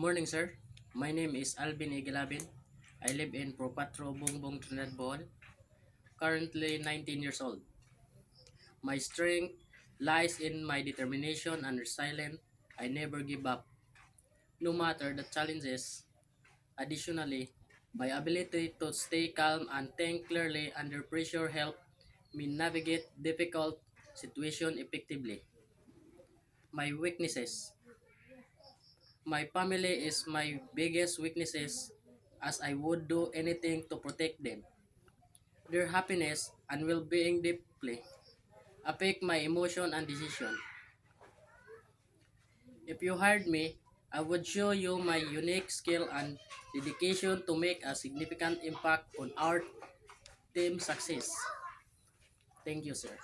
morning, sir. My name is Alvin Igilabin. I live in Propatro, Bongbong, Trinidad, Bohol. Currently 19 years old. My strength lies in my determination and resilience. I never give up, no matter the challenges. Additionally, my ability to stay calm and think clearly under pressure help me navigate difficult situations effectively. My weaknesses. My family is my biggest weaknesses as I would do anything to protect them. Their happiness and well-being deeply affect my emotion and decision. If you hired me, I would show you my unique skill and dedication to make a significant impact on our team success. Thank you, sir.